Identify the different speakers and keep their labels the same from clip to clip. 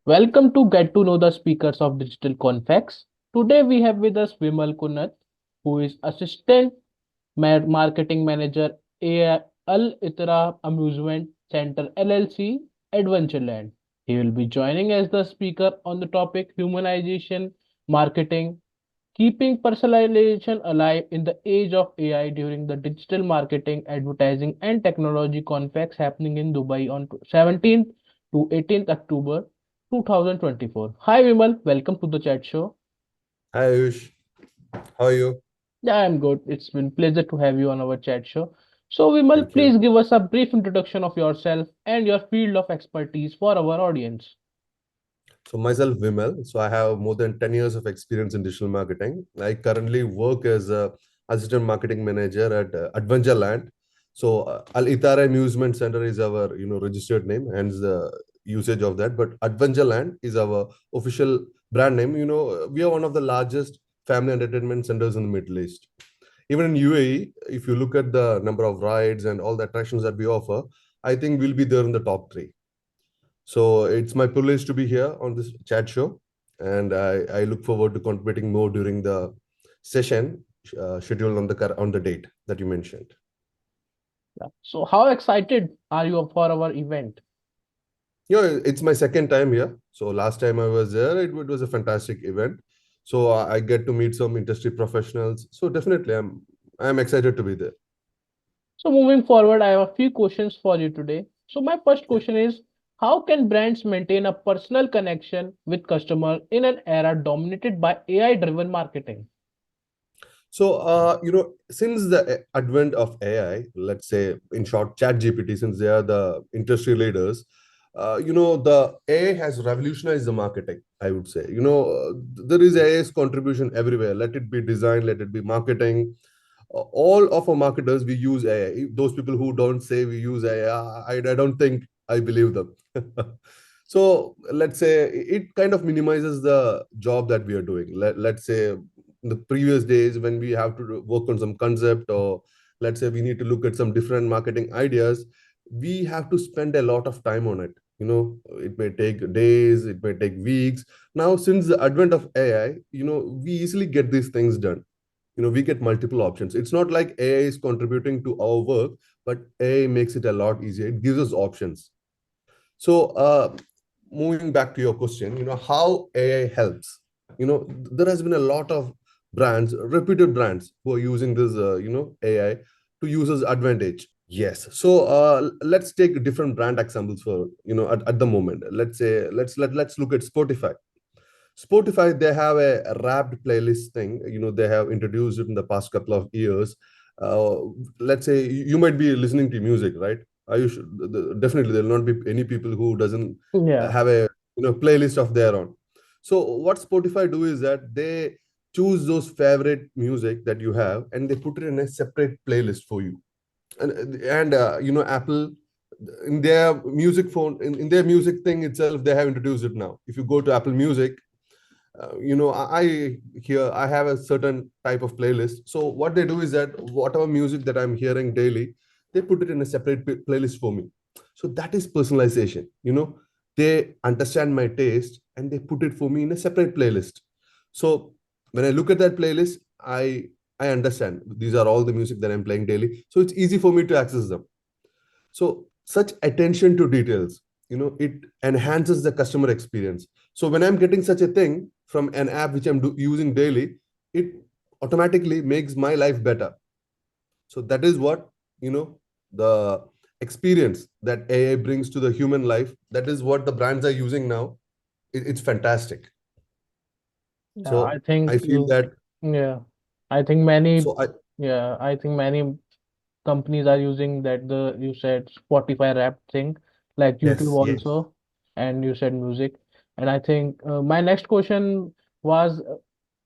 Speaker 1: Welcome to Get to Know the Speakers of Digital Confex. Today we have with us Vimal Kunnath, who is Assistant Marketing Manager Al Itharah Amusement Center LLC, Adventureland. He will be joining as the speaker on the topic humanization marketing, keeping personalization alive in the age of AI during the Digital Marketing, Advertising and Technology Confex happening in Dubai on 17th to 18th October 2024. Hi Vimal, welcome to the chat show.
Speaker 2: Hi Ayush, how are you?
Speaker 1: Yeah, I'm good. It's been pleasure to have you on our chat show. So Vimal,
Speaker 2: Thank you.
Speaker 1: please give us a brief introduction of yourself and your field of expertise for our audience.
Speaker 2: So myself, Vimal. So I have more than 10 years of experience in digital marketing. I currently work as a assistant marketing manager at Adventureland. So Al Itharah Amusement Center is our registered name, hence the usage of that. But Adventureland is our official brand name. We are one of the largest family entertainment centers in the Middle East. Even in UAE, if you look at the number of rides and all the attractions that we offer, I think we'll be there in the top three. So it's my privilege to be here on this chat show, and I look forward to contributing more during the session scheduled on the date that you mentioned.
Speaker 1: Yeah. So how excited are you for our event?
Speaker 2: It's my second time here. So last time I was there, it was a fantastic event. So I get to meet some industry professionals. So definitely, I'm excited to be there.
Speaker 1: So moving forward, I have a few questions for you today. So my first
Speaker 2: Yeah.
Speaker 1: question is, how can brands maintain a personal connection with customer in an era dominated by AI-driven marketing?
Speaker 2: So, since the advent of AI, let's say in short, Chat GPT, since they are the industry leaders, the AI has revolutionized the marketing, I would say. There is AI's contribution everywhere. Let it be design, let it be marketing. All of our marketers, we use AI. Those people who don't say we use AI, I don't think I believe them. So let's say it kind of minimizes the job that we are doing. Let's say in the previous days when we have to work on some concept, or let's say we need to look at some different marketing ideas, we have to spend a lot of time on it. It may take days, it may take weeks. Now, since the advent of AI, we easily get these things done. We get multiple options. It's not like AI is contributing to our work, but AI makes it a lot easier. It gives us options. So moving back to your question, how AI helps. There has been a lot of brands, reputed brands, who are using this AI to users advantage. Yes. So let's take different brand examples for at the moment. Let's say let's look at Spotify. Spotify, they have a wrapped playlist thing. They have introduced it in the past couple of years. Uh, let's say you might be listening to music, right? Are you definitely there will not be any people who doesn't
Speaker 1: Yeah.
Speaker 2: have a playlist of their own. So what Spotify do is that they choose those favorite music that you have and they put it in a separate playlist for you. And Apple in their music phone in their music thing itself, they have introduced it now. If you go to Apple Music, I hear I have a certain type of playlist. So what they do is that whatever music that I'm hearing daily, they put it in a separate playlist for me. So that is personalization. They understand my taste and they put it for me in a separate playlist. So when I look at that playlist, I understand these are all the music that I'm playing daily. So it's easy for me to access them. So such attention to details, it enhances the customer experience. So when I'm getting such a thing from an app which I'm using daily, it automatically makes my life better. So that is what, the experience that AI brings to the human life. That is what the brands are using now. It's fantastic.
Speaker 1: Yeah, I
Speaker 2: So I
Speaker 1: think
Speaker 2: feel that,
Speaker 1: yeah, I think many
Speaker 2: so I,
Speaker 1: yeah, I think many companies are using that the you said Spotify rap thing, like YouTube
Speaker 2: yes, yes.
Speaker 1: also, and you said music. And I think my next question was,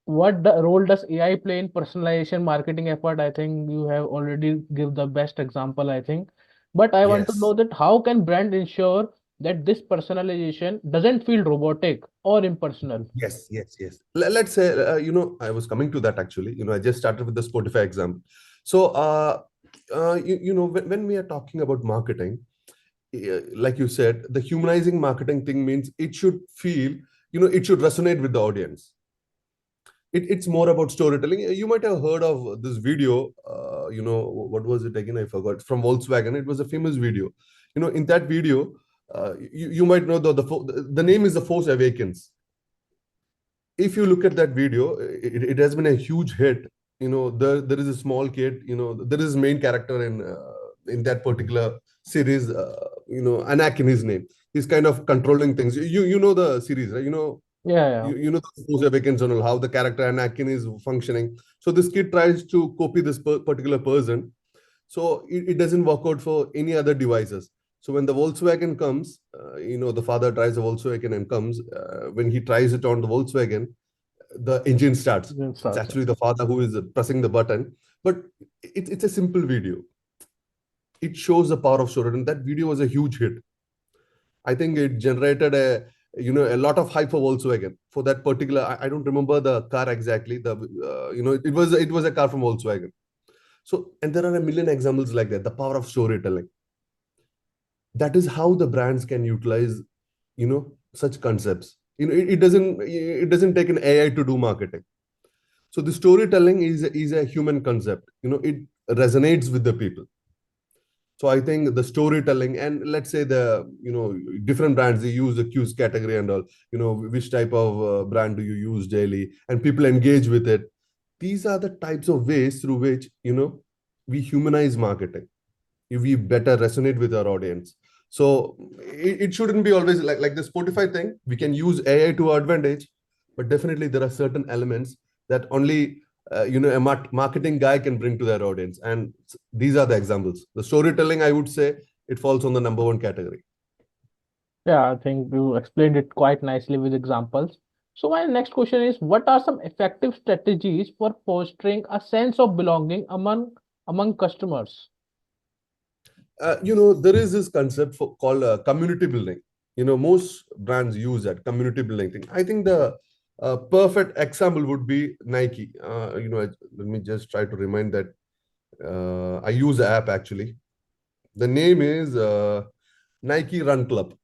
Speaker 1: what role does AI play in personalization marketing effort? I think you have already give the best example, I think. But I want to know
Speaker 2: Yes.
Speaker 1: that how can brand ensure that this personalization doesn't feel robotic or impersonal?
Speaker 2: Yes, yes, yes. Let's say, I was coming to that actually. I just started with the Spotify example. So, when we are talking about marketing, like you said, the humanizing marketing thing means it should feel, it should resonate with the audience. It's more about storytelling. You might have heard of this video. What was it again? I forgot. From Volkswagen. It was a famous video. In that video, you might know the name is The Force Awakens. If you look at that video, it has been a huge hit. There is a small kid. There is main character in that particular series. Anakin, his name. He's kind of controlling things. You know the series, right?
Speaker 1: Yeah, yeah.
Speaker 2: You know the Force Awakens and all, how the character Anakin is functioning. So this kid tries to copy this particular person. So it doesn't work out for any other devices. So when the Volkswagen comes, the father drives the Volkswagen and comes. When he tries it on the Volkswagen, the engine starts.
Speaker 1: It
Speaker 2: It's
Speaker 1: starts.
Speaker 2: actually the father who is pressing the button. But it's a simple video. It shows the power of story. And that video was a huge hit. I think it generated a lot of hype for Volkswagen for that particular. I don't remember the car exactly. It was a car from Volkswagen. So, and there are a million examples like that. The power of storytelling. That is how the brands can utilize, such concepts. It doesn't take an AI to do marketing. So the storytelling is a human concept. It resonates with the people. So I think the storytelling, and let's say the different brands, they use the cues category and all. Which type of brand do you use daily, and people engage with it. These are the types of ways through which we humanize marketing. We better resonate with our audience. So it shouldn't be always like the Spotify thing. We can use AI to our advantage, but definitely there are certain elements that only a marketing guy can bring to their audience. And these are the examples. The storytelling, I would say, it falls on the number one category.
Speaker 1: Yeah, I think you explained it quite nicely with examples. So my next question is, what are some effective strategies for fostering a sense of belonging among customers?
Speaker 2: There is this concept called community building. Most brands use that community building thing. I think the perfect example would be Nike. Let me just try to remind that I use the app actually. The name is Nike Run Club.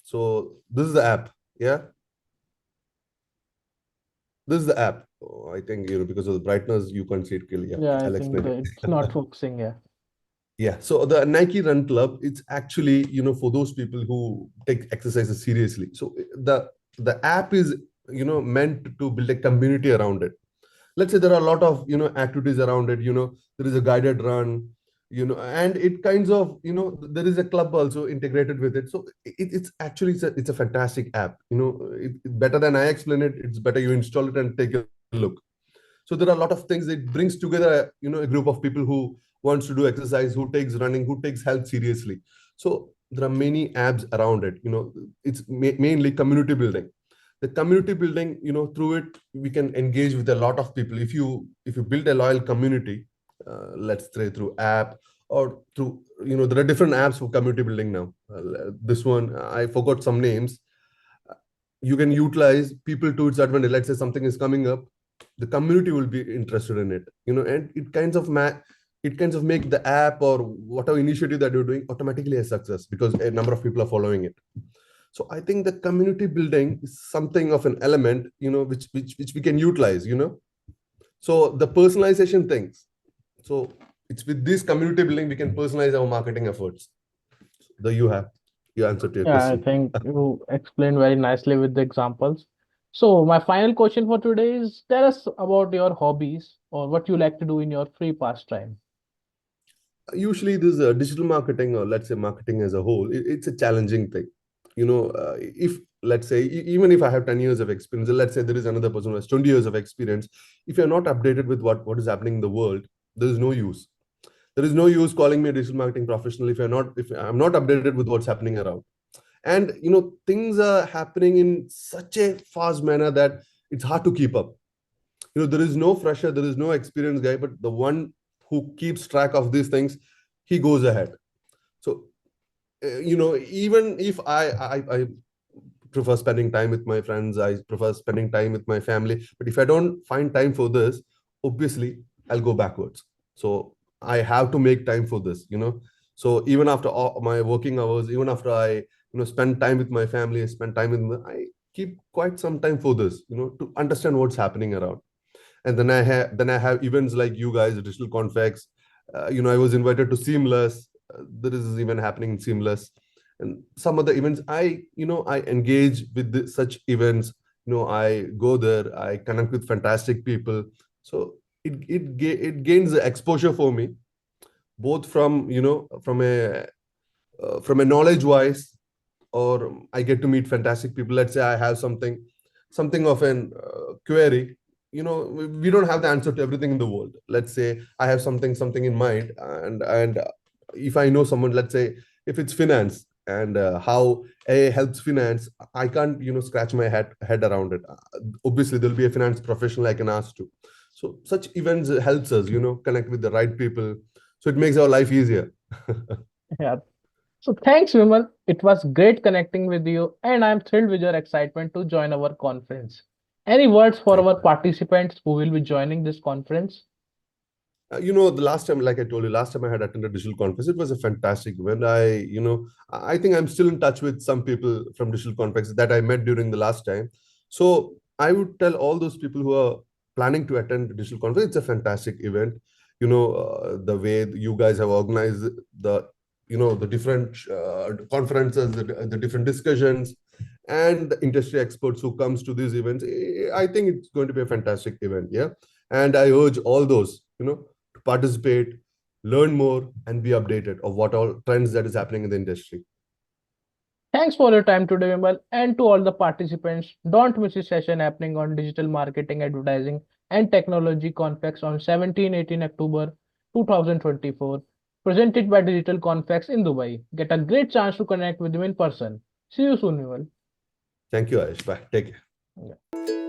Speaker 2: So this is the app. Yeah, this is the app. Oh, I think because of the brightness, you can't see it clearly. Yeah,
Speaker 1: Yeah, I
Speaker 2: I'll
Speaker 1: think
Speaker 2: explain it.
Speaker 1: that it's not focusing. Yeah.
Speaker 2: Yeah, so the Nike Run Club, it's actually, for those people who take exercises seriously. So the app is, meant to build a community around it. Let's say there are a lot of, activities around it. There is a guided run, and it kinds of, there is a club also integrated with it. So it's actually it's a fantastic app. Better than I explain it. It's better you install it and take a look. So there are a lot of things. It brings together a group of people who wants to do exercise, who takes running, who takes health seriously. So there are many apps around it. It's mainly community building. The community building, through it we can engage with a lot of people. If you build a loyal community, let's say through app or through, there are different apps for community building now. This one I forgot some names. You can utilize people to its advantage. Let's say something is coming up, the community will be interested in it, and it kinds of make the app or whatever initiative that you're doing automatically a success because a number of people are following it. So I think the community building is something of an element, which we can utilize. So the personalization things. So it's with this community building we can personalize our marketing efforts. There you have your answer to your
Speaker 1: Yeah, I
Speaker 2: question.
Speaker 1: think you explained very nicely with the examples. So my final question for today is, tell us about your hobbies or what you like to do in your free pastime.
Speaker 2: Usually this digital marketing, or let's say marketing as a whole, it's a challenging thing. If let's say even if I have 10 years of experience, let's say there is another person who has 20 years of experience, if you're not updated with what is happening in the world, there is no use. There is no use calling me a digital marketing professional if I'm not updated with what's happening around. And things are happening in such a fast manner that it's hard to keep up. There is no fresher, there is no experienced guy, but the one who keeps track of these things, he goes ahead. So even if I prefer spending time with my friends, I prefer spending time with my family, but if I don't find time for this, obviously I'll go backwards. So I have to make time for this. So even after all my working hours, even after I spend time with my family, I spend time with I keep quite some time for this, to understand what's happening around. And then I have events like you guys, Digital Confex. I was invited to Seamless. There is even happening in Seamless, and some other events. I engage with such events. I go there. I connect with fantastic people. So it gains the exposure for me, both from a knowledge wise, or I get to meet fantastic people. Let's say I have something of an query. We don't have the answer to everything in the world. Let's say I have something in mind, and if I know someone, let's say if it's finance and how AI helps finance, I can't scratch my head around it. Obviously, there'll be a finance professional I can ask to. So such events helps us, connect with the right people. So it makes our life easier.
Speaker 1: Yeah. So thanks, Vimal. It was great connecting with you, and I'm thrilled with your excitement to join our conference. Any words for
Speaker 2: Thank
Speaker 1: our participants who will be joining this conference?
Speaker 2: the last time, like I told you, last time I had attended Digital Conference, it was a fantastic event. I think I'm still in touch with some people from Digital Conference that I met during the last time. So I would tell all those people who are planning to attend Digital Conference, it's a fantastic event. The way you guys have organized the different conferences, the different discussions, and the industry experts who comes to these events. I think it's going to be a fantastic event. Yeah. And I urge all those, to participate, learn more, and be updated of what all trends that is happening in the industry.
Speaker 1: Thanks for your time today, Vimal, and to all the participants. Don't miss this session happening on digital marketing, advertising, and technology Confex on 17-18 October 2024, presented by Digital Confex in Dubai. Get a great chance to connect with them in person. See you soon, Vimal.
Speaker 2: Thank you, Aish. Bye. Take care.
Speaker 1: Yeah.